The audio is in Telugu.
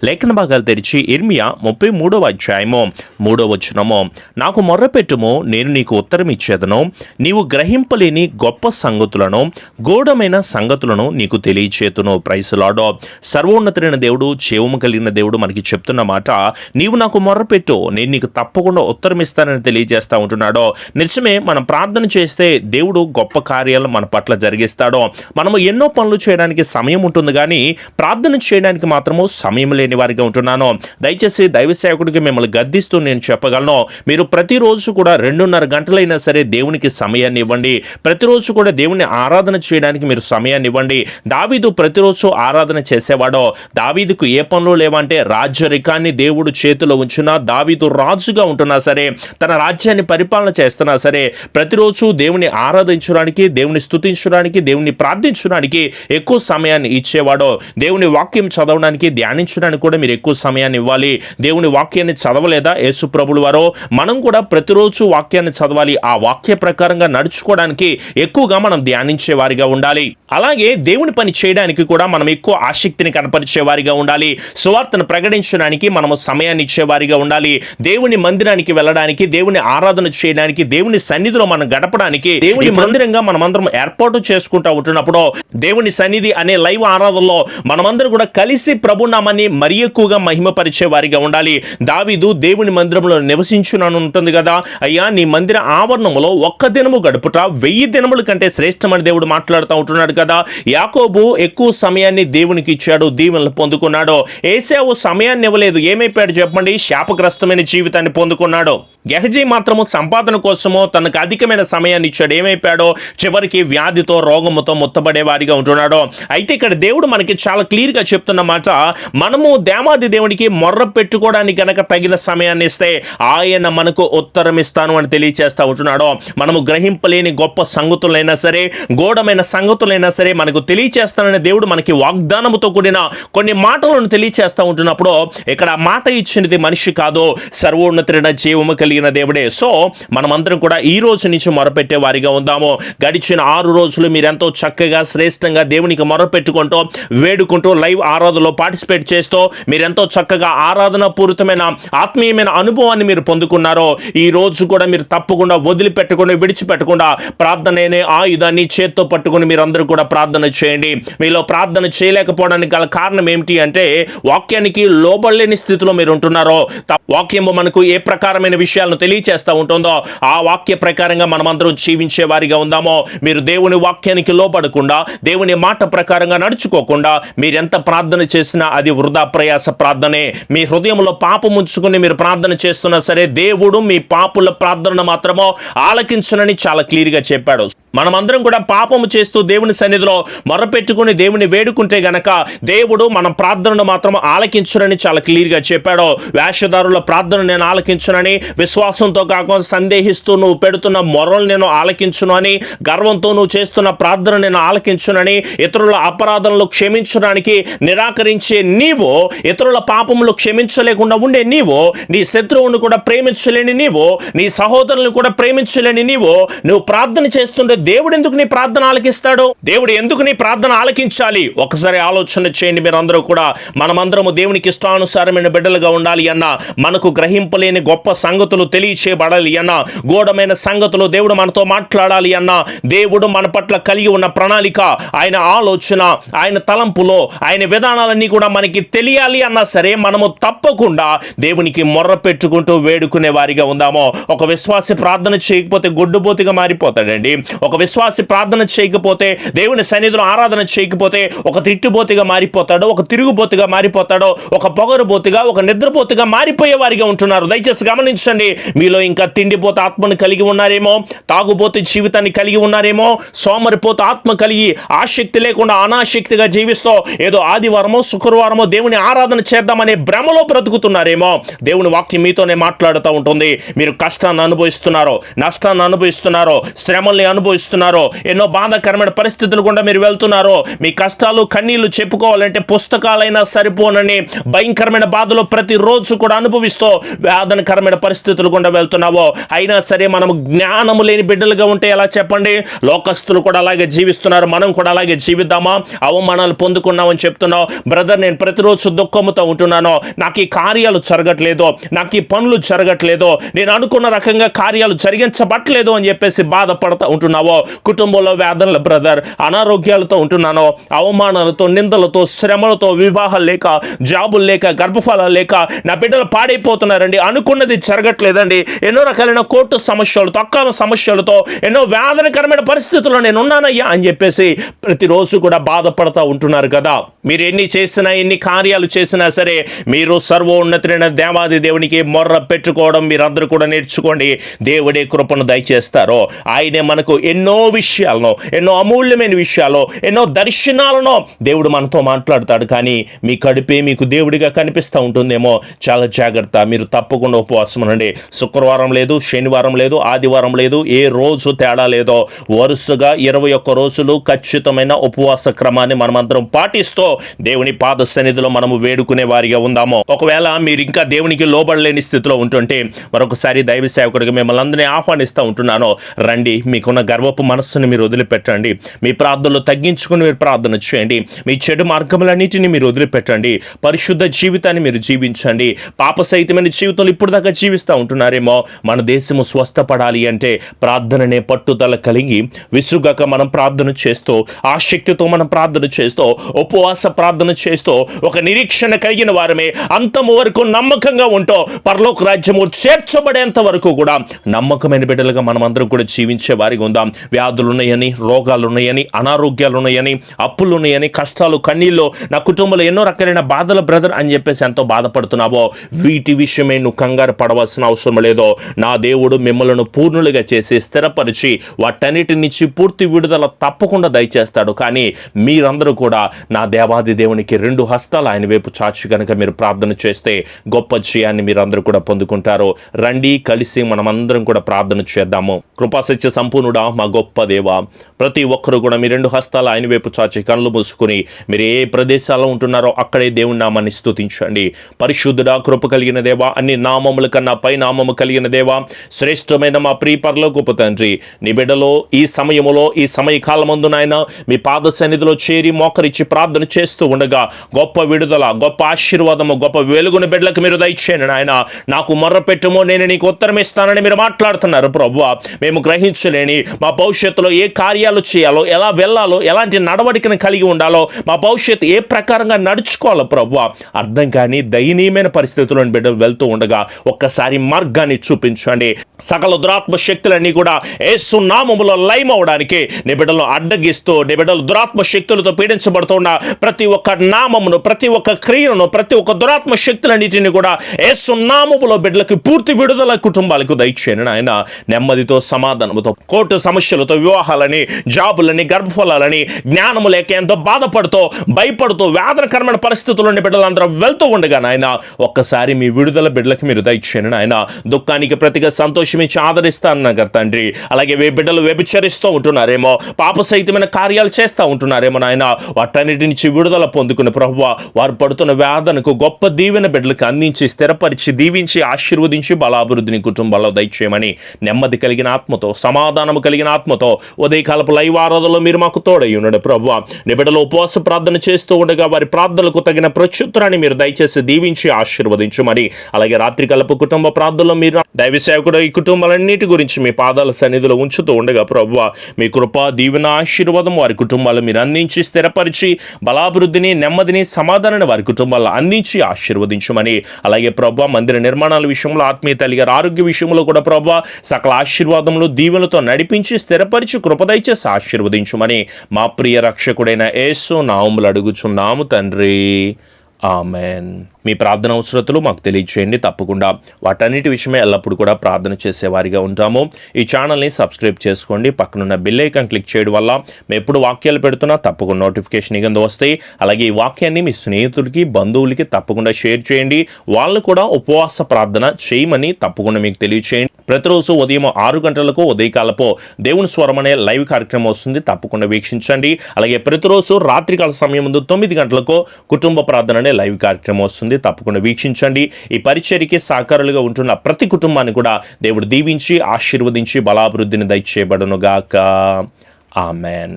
లేఖన భాగాలు తెరిచి ఇర్మియా 33వ అధ్యాయము 3వ వచనము, నాకు మొర్రపెట్టుము, నేను నీకు ఉత్తరం ఇచ్చేదను, నీవు గ్రహింపలేని గొప్ప సంగతులను, గూఢమైన సంగతులను నీకు తెలియచేతును. Praise lord. సర్వోన్నతుడైన దేవుడు, జీవము కలిగిన దేవుడు మనకి చెప్తున్న మాట, నీవు నాకు మొర్రపెట్టు, నేను నీకు తప్పకుండా ఉత్తరం ఇస్తానని తెలియజేస్తూ ఉంటున్నాడు. నిజమే, మనం ప్రార్థన చేస్తే దేవుడు గొప్ప కార్యాలు మన పట్ల జరిగిస్తాడు. మనము ఎన్నో పనులు చేయడానికి సమయం ఉంటుంది, కానీ ప్రార్థన చేయడానికి మాత్రము సమయం లేని వారిగా ఉంటున్నాను. దయచేసి దైవ సేవకుడికి మిమ్మల్ని గద్దిస్తూ నేను చెప్పగలను, మీరు ప్రతిరోజు కూడా 2.5 గంటలైనా సరే దేవునికి సమయాన్ని ఇవ్వండి. ప్రతిరోజు కూడా దేవుని ఆరాధన చేయడానికి మీరు సమయాన్ని ఇవ్వండి. దావీదు ప్రతిరోజు ఆరాధన చేసేవాడో. దావీదుకు ఏ పనులు లేవంటే, రాజ్యరికాన్ని దేవుడు చేతిలో ఉంచున్నా, దావీదు రాజుగా ఉంటున్నా సరే, తన రాజ్యాన్ని పరిపాలన చేస్తున్నా సరే, ప్రతిరోజు దేవుని ఆరాధించడానికి, దేవుని స్తుతించడానికి, దేవుని ప్రార్థించడానికి ఎక్కువ సమయాన్ని ఇచ్చేవాడో. దేవుని వాక్యం చదవడానికి, ధ్యానించడానికి కూడా మీరు ఎక్కువ సమయాన్ని ఇవ్వాలి. దేవుని వాక్యాన్ని చదవలేదా యేసు ప్రభులు వారో? మనం కూడా ప్రతిరోజు వాక్యాన్ని చదవాలి. ఆ వాక్య ప్రకారంగా నడుచుకోవడానికి ఎక్కువగా మనం ధ్యానించే వారిగా ఉండాలి. అలాగే దేవుని పని చేయడానికి కూడా మనం ఎక్కువ ఆసక్తిని కనపరిచే వారిగా ఉండాలి. సువార్తను ప్రకటించడానికి మనము సమయాన్ని ఇచ్చేవారిగా ఉండాలి. దేవుని మందిరానికి వెళ్ళడానికి, దేవుని ఆరాధన చేయడానికి, దేవుని సన్నిధిలో మనం గడపడానికి, దేవుని మందిరంగా మనమందరం ఏర్పాటు చేసుకుంటూ ఉంటున్నప్పుడు, దేవుని సన్నిధి అనే లైవ్ ఆరాధనలో మనమందరం కూడా కలిసి ప్రభునామాన్ని మరి ఎక్కువగా మహిమపరిచే వారిగా ఉండాలి. దావీదు దేవుని మందిరంలో నివసించునని ఉంటుంది కదా, అయ్యా నీ మందిర ఆవరణంలో ఒక్క దినము గడుపుట 1000 దినముల కంటే శ్రేష్టమని దేవుడు మాట్లాడుతూ ఉంటున్నాడు కదా. యాకోబు ఎక్కువ సమయాన్ని దేవునికి ఇచ్చాడు, దీవెనలు పొందుకున్నాడు. ఏశావు సమయాన్ని ఇవ్వలేదు, ఏమైపోయాడు చెప్పండి? శాపగ్రస్తమైన జీవితాన్ని పొందుకున్నాడు. గెహజీ మాత్రము సంపాదన కోసమో తనకు అధికమైన సమయాన్ని ఇచ్చాడు, ఏమైపోయాడో? చివరికి వ్యాధితో, రోగముతో ముత్తబడే వారిగా ఉంటున్నాడు. అయితే ఇక్కడ దేవుడు మనకి చాలా క్లియర్గా చెప్తున్న మాట, మనము దేవాది దేవునికి మొర్ర పెట్టుకోవడానికి గనక తగిన సమయాన్ని ఇస్తే ఆయన మనకు ఉత్తరం ఇస్తాను అని తెలియచేస్తూ ఉంటున్నాడు. మనము గ్రహింపలేని గొప్ప సంగతులైనా సరే, గూఢమైన సంగతులైనా సరే మనకు తెలియచేస్తానని దేవుడు మనకి వాగ్దానముతో కూడిన కొన్ని మాటలను తెలియచేస్తూ ఉంటున్నప్పుడు, ఇక్కడ మాట ఇచ్చినది మనిషి కాదు, సర్వోన్నతుడైన జీవము కలిగిన దేవుడే. సో మనమందరం కూడా ఈ రోజు నుంచి మొరపెట్టే వారిగా ఉందాము. గడిచిన 6 రోజులు మీరెంతో చక్కగా శ్రేష్టంగా దేవునికి మొరపెట్టుకుంటూ, వేడుకుంటూ, లైవ్ ఆరాధనలో పార్టిసిపేట్ చేస్తూ మీరెంతో చక్కగా ఆరాధన పూరితమైన ఆత్మీయమైన అనుభవాన్ని మీరు పొందుకున్నారో, ఈ రోజు కూడా మీరు తప్పకుండా వదిలిపెట్టకుండా, విడిచిపెట్టకుండా ప్రార్థననే ఆయుధాన్ని చేత్తో పట్టుకుని మీరందరూ కూడా ప్రార్థన చేయండి. మీలో ప్రార్థన చేయలేకపోవడానికి గల కారణం ఏమిటి అంటే, వాక్యానికి లోబడలేని స్థితిలో మీరు ఉంటున్నారో. వాక్యము మనకు ఏ ప్రకారమైన విషయాలను తెలియచేస్తూ ఉంటుందో ఆ వాక్య ప్రకారంగా మనమందరం జీవించే వారిగా ఉందామో. మీరు దేవుని వాక్యానికి లోబడకుండా, దేవుని మాట ప్రకారంగా నడుచుకోకుండా మీరెంత ప్రార్థన చేసినా అది వృధా ప్రయాస ప్రార్థనే. మీ హృదయంలో పాపం ఉంచుకుని మీరు ప్రార్థన చేస్తున్నా సరే, దేవుడు మీ పాపుల ప్రార్థన మాత్రమో ఆలకించునని చాలా క్లియర్గా చెప్పాడు. మనమందరం కూడా పాపము చేస్తూ దేవుని సన్నిధిలో మొరపెట్టుకుని దేవుని వేడుకుంటే గనక దేవుడు మన ప్రార్థనను మాత్రం ఆలకించునని చాలా క్లియర్గా చెప్పాడు. వేషధారుల ప్రార్థన నేను ఆలకించునని, విశ్వాసంతో కాకుండా సందేహిస్తూ నువ్వు పెడుతున్న మొరలు నేను ఆలకించును అని, గర్వంతో నువ్వు చేస్తున్న ప్రార్థన నేను ఆలకించునని, ఇతరుల అపరాధనలు క్షమించడానికి నిరాకరించే నీవు, ఇతరుల పాపములు క్షమించలేకుండా ఉండే నీవు, నీ శత్రువును కూడా ప్రేమించలేని నీవు, నీ సహోదరులను కూడా ప్రేమించలేని నీవు, నువ్వు ప్రార్థన చేస్తుంటే దేవుడు ఎందుకు నీ ప్రార్థన ఆలకిస్తాడు? దేవుడు ఎందుకు నీ ప్రార్థన ఆలకించాలి? ఒకసారి ఆలోచన చేయండి. మీరందరూ కూడా మనమందరము దేవునికి ఇష్టానుసారమైన బిడ్డలుగా ఉండాలి అన్నా, మనకు గ్రహింపలేని గొప్ప సంగతులు తెలియచేయబడాలి అన్నా, గూఢమైన సంగతులు దేవుడు మనతో మాట్లాడాలి అన్నా, దేవుడు మన పట్ల కలిగి ఉన్న ప్రణాళిక, ఆయన ఆలోచన, ఆయన తలంపులో, ఆయన విధానాలన్నీ కూడా మనకి తెలియాలి అన్నా సరే, మనము తప్పకుండా దేవునికి మొర్ర పెట్టుకుంటూ వేడుకునే వారిగా ఉందామో. ఒక విశ్వాసి ప్రార్థన చేయకపోతే గొడ్డుబోతిగా మారిపోతాడండి. ఒక విశ్వాసి ప్రార్థన చేయకపోతే, దేవుని సన్నిధిలో ఆరాధన చేయకపోతే ఒక తిట్టుబోతిగా మారిపోతాడు, ఒక తిరుగుబోతుగా మారిపోతాడు, ఒక పొగరుబోతుగా, ఒక నిద్రబోతుగా మారిపోయే వారిగా ఉంటున్నారు. దయచేసి గమనించండి. మీలో ఇంకా తిండిపోత ఆత్మను కలిగి ఉన్నారేమో, తాగుబోతు జీవితాన్ని కలిగి ఉన్నారేమో, సోమరిపోత ఆత్మ కలిగి ఆసక్తి లేకుండా అనాసక్తిగా జీవిస్తూ ఏదో ఆదివారమో శుక్రవారమో దేవుని ఆరాధన చేద్దామనే భ్రమలో బ్రతుకుతున్నారేమో. దేవుని వాక్యం మీతోనే మాట్లాడుతూ ఉంటుంది. మీరు కష్టాన్ని అనుభవిస్తున్నారో, నష్టాన్ని అనుభవిస్తున్నారో, శ్రమల్ని అనుభవిస్తున్నారో, ఎన్నో బాధాకరమైన పరిస్థితులు గుండా మీరు వెళ్తున్నారో, మీ కష్టాలు కన్నీళ్లు చెప్పుకోవాలంటే పుస్తకాలైనా సరిపోనని భయంకరమైన బాధలో ప్రతిరోజు కూడా అనుభవిస్తూ వేదనకరమైన పరిస్థితులు గుండా వెళ్తున్నావో, అయినా సరే మనము జ్ఞానము లేని బిడ్డలుగా ఉంటే ఎలా చెప్పండి? లోకస్తులు కూడా అలాగే జీవిస్తున్నారు, మనం కూడా అలాగే జీవిద్దామా? అవమానాలు పొందుకున్నామని చెప్తున్నావు. బ్రదర్, నేను ప్రతిరోజు ఈరోజు దుఃఖంతో ఉంటున్నానో, నాకు ఈ కార్యాలు జరగట్లేదు, నాకు ఈ పనులు జరగట్లేదు, నేను అనుకున్న రకంగా కార్యాలు జరిగించబట్టలేదు అని చెప్పేసి బాధపడుతూ ఉంటున్నావో, కుటుంబంలో వేదనలు బ్రదర్, అనారోగ్యాలతో ఉంటున్నానో, అవమానాలతో, నిందలతో, శ్రమలతో, వివాహాలు లేక, జాబులు లేక, గర్భఫలాలు లేక నా బిడ్డలు పాడైపోతున్నారండి, అనుకున్నది జరగట్లేదండి, ఎన్నో రకాలైన కోర్టు సమస్యలతో, అక్రమ సమస్యలతో, ఎన్నో వేదనకరమైన పరిస్థితుల్లో నేను ఉన్నానయ్యా అని చెప్పేసి ప్రతిరోజు కూడా బాధపడుతూ ఉంటున్నారు కదా. మీరు ఎన్ని చేసినా, ఎన్ని కార్యాలు చేసినా సరే, మీరు సర్వోన్నతుడైన దేవాది దేవునికి మొర్ర పెట్టుకోవడం మీరందరూ కూడా నేర్చుకోండి. దేవుడే కృపను దయచేస్తారో, ఆయనే మనకు ఎన్నో విషయాలను, ఎన్నో అమూల్యమైన విషయాలు, ఎన్నో దర్శనాలను దేవుడు మనతో మాట్లాడతాడు. కానీ మీ కడుపే మీకు దేవుడిగా కనిపిస్తూ ఉంటుందేమో, చాలా జాగ్రత్త. మీరు తప్పకుండా ఉపవాసం ఉండండి. శుక్రవారం లేదు, శనివారం లేదు, ఆదివారం లేదు, ఏ రోజు తేడా లేదో వరుసగా 21 రోజులు ఖచ్చితమైన ఉపవాస క్రమాన్ని మనమందరం పాటిస్తూ దేవుని పాద సన్నిధిలో మనము వేడుకునే వారిగా ఉందాము. ఒకవేళ మీరు ఇంకా దేవునికి లోబడలేని స్థితిలో ఉంటుంటే మరొకసారి దైవ సేవకుడిగా మిమ్మల్ని అందరినీ ఆహ్వానిస్తూ ఉంటున్నాను. రండి, మీకున్న గర్వపు మనస్సును మీరు వదిలిపెట్టండి. మీ ప్రార్థనలు తగ్గించుకుని మీరు ప్రార్థన చేయండి. మీ చెడు మార్గములన్నిటిని మీరు వదిలిపెట్టండి. పరిశుద్ధ జీవితాన్ని మీరు జీవించండి. పాప సహితమైన జీవితంలో ఇప్పుడు దాకా జీవిస్తూ ఉంటున్నారేమో. మన దేశము స్వస్థపడాలి అంటే ప్రార్థననే పట్టుదల కలిగి విసుగక మనం ప్రార్థన చేస్తూ, ఆసక్తితో మనం ప్రార్థన చేస్తూ, ఉపవాస ప్రార్థన చేస్తూ, ఒక నిరీక్షణ కలిగిన వారమే అంతము వరకు నమ్మకంగా ఉంటూ పరలోక రాజ్యము చేర్చబడేంత వరకు కూడా నమ్మకమైన బిడ్డలుగా మనం అందరం కూడా జీవించే వారికి ఉందాం. వ్యాధులు ఉన్నాయని, రోగాలు ఉన్నాయని, అనారోగ్యాలు ఉన్నాయని, అప్పులు ఉన్నాయని, కష్టాలు, కన్నీళ్ళు, నా కుటుంబంలో ఎన్నో రకాలైన బాధల బ్రదర్ అని చెప్పేసి ఎంతో బాధపడుతున్నావో, వీటి విషయమే నువ్వు కంగారు పడవలసిన అవసరం లేదో. నా దేవుడు మిమ్మల్ని పూర్ణులుగా చేసి స్థిరపరిచి వాటన్నిటి నుంచి పూర్తి విడుదల తప్పకుండా దయచేస్తాడు. కానీ మీరందరూ కూడా నా దేవాది దేవునికి 2 హస్తాలు ఆయన వైపు చాచి కనుక మీరు ప్రార్థన చేస్తే గొప్ప జయాన్ని మీరందరూ కూడా పొందుకుంటారు. రండి, కలిసి మనమందరం కూడా ప్రార్థన చేద్దాము. కృపాసత్య సంపూర్ణుడా, మా గొప్ప దేవ, ప్రతి ఒక్కరు కూడా మీ 2 హస్తాలు ఆయన వైపు చాచి కళ్ళు మూసుకుని మీరు ఏ ప్రదేశాల్లో ఉంటున్నారో అక్కడే దేవుని నామాన్ని స్తుతించండి. పరిశుద్ధుడా, కృప కలిగిన దేవ, అన్ని నామముల కన్నా పై నామము కలిగిన దేవ, శ్రేష్టమైన మా ప్రియ పరలోకపు తండ్రి, నీ బిడ్డలో ఈ సమయములో, ఈ సమయకాలమందు నాయన మీ పాద సన్నిధిలో చేరి మోకరించి ప్రార్థన చేస్తూ ఉండగా గొప్ప విడుదల, గొప్ప ఆశీర్వాదము, గొప్ప వెలుగుని బిడ్డలకు మీరు దయచేయండి నాయన. నాకు మొర్ర పెట్టుమో, నేను నీకు ఉత్తరం ఇస్తానని మీరు మాట్లాడుతున్నారు ప్రభువా. మేము గ్రహించలేని మా భవిష్యత్తులో ఏ కార్యాలు చేయాలో, ఎలా వెళ్ళాలో, ఎలాంటి నడవడికను కలిగి ఉండాలో, మా భవిష్యత్తు ఏ ప్రకారంగా నడుచుకోవాలో ప్రభువా అర్థం కాని దయనీయమైన పరిస్థితులను బిడ్డలు వెళ్తూ ఉండగా ఒక్కసారి మార్గాన్ని చూపించండి. సకల దురాత్మ శక్తులన్నీ కూడా యేసు నామములో లయం అవడానికి నీ బిడ్డలను అడ్డగిస్తూ, నీ బిడ్డలు దురాత్మ శక్తులతో పీడించబడుతున్న ప్రతి ఒక్క నామమును, ప్రతి ఒక్క క్రియను, ప్రతి ఒక్క దురాత్మ శక్తులన్నిటిని కూడా యేసు నామములో బిడ్డలకు పూర్తి విడుదల కుటుంబాలకు దయచేయండి నాయన. నెమ్మదితో, సమాధానముతో, కోర్టు సమస్యలతో, వివాహాలని, జాబులని, గర్భఫలాలని, జ్ఞానము లేక ఎంతో బాధపడుతూ, భయపడుతూ, వేదనకరమైన పరిస్థితుల్లోని బిడ్డలందరూ వెళ్తూ ఉండగా నాయన ఒక్కసారి మీ విడుదల బిడ్డలకు మీరు దయచేయండి నాయన. దుఃఖానికి ప్రతిగా సంతోషమిచ్చి ఆదరిస్తాను తండ్రి. అలాగే బిడ్డలు వ్యభిచరిస్తూ ఉంటున్నారేమో, పాప సహితమైన కార్యాలు చేస్తూ ఉంటున్నారేమో నాయన, వాటన్నిటి నుంచి విడుదల పొందుకున్న ప్రభువా వారు పడుతున్న వేదనకు గొప్ప దీవెన బిడ్డలకు అందించి, స్థిరపరిచి, దీవించి, ఆశీర్వదించి బలాభివృద్ధిని కుటుంబాల్లో దయచేయమని నెమ్మది కలిగిన ఆత్మతో, సమాధానం కలిగిన ఆత్మతో ఉదయకాలపు లైవ్ ఆరాధనలో మీరు మాకు తోడై ఉన్నాడు ప్రభువా. నీ బిడ్డలు ఉపవాస ప్రార్థన చేస్తూ ఉండగా వారి ప్రార్థనలకు తగిన ప్రత్యుత్తరాన్ని మీరు దయచేసి దీవించి ఆశీర్వదించమని, అలాగే రాత్రికాలపు కుటుంబ ప్రార్థనలో మీరు దైవ సేవకుడు ఈ కుటుంబాలన్నిటి గురించి మీ పాదాల సన్నిధిలో ఉంచుతూ ఉండగా ప్రభువా మీ కృప, దీవెన, ఆశీర్వాదం వారి కుటుంబాలు మీరు అందించి, స్థిరపరిచి, బలాభివృద్ధిని, నెమ్మదిని, సమాధానాన్ని వారి కుటుంబాల్లో అందించి ఆశీర్వదించమని, అలాగే ప్రభువా మందిర నిర్మాణాల విషయంలో, ఆత్మీయ తల్లిగారి ఆరోగ్య విషయంలో కూడా ప్రభువా సకల ఆశీర్వాదములు, దీవెనలతో నడిపించి, స్థిరపరిచి, కృపదయచేసి ఆశీర్వదించమని మా ప్రియ రక్షకుడైన యేసు నామములో అడుగుచున్నాము తండ్రి. ఆమెన్. మీ ప్రార్థన అవసరతలు మాకు తెలియచేయండి. తప్పకుండా వాటన్నిటి విషయమే ఎల్లప్పుడూ కూడా ప్రార్థన చేసేవారిగా ఉంటాము. ఈ ఛానల్ని సబ్స్క్రైబ్ చేసుకోండి. పక్కనున్న బెల్ ఐకాన్ క్లిక్ చేయడం వల్ల మేము ఎప్పుడు వాక్యాలు పెడుతున్నా తప్పకుండా నోటిఫికేషన్ కింద వస్తాయి. అలాగే ఈ వాక్యాన్ని మీ స్నేహితులకి, బంధువులకి తప్పకుండా షేర్ చేయండి. వాళ్ళు కూడా ఉపవాస ప్రార్థన చేయమని తప్పకుండా మీకు తెలియచేయండి. ప్రతిరోజు ఉదయం 6 గంటలకు ఉదయకాలపు దేవుని స్వరం అనే లైవ్ కార్యక్రమం వస్తుంది. తప్పకుండా వీక్షించండి. అలాగే ప్రతిరోజు రాత్రికాల సమయం ముందు 9 గంటలకు కుటుంబ ప్రార్థన అనే లైవ్ కార్యక్రమం వస్తుంది. తప్పకుండా వీక్షించండి. ఈ పరిచర్యకి సహకారులుగా ఉంటున్న ప్రతి కుటుంబాన్ని కూడా దేవుడు దీవించి, ఆశీర్వదించి, బలాభివృద్ధిని దయచేయబడునుగాక. ఆమెన్.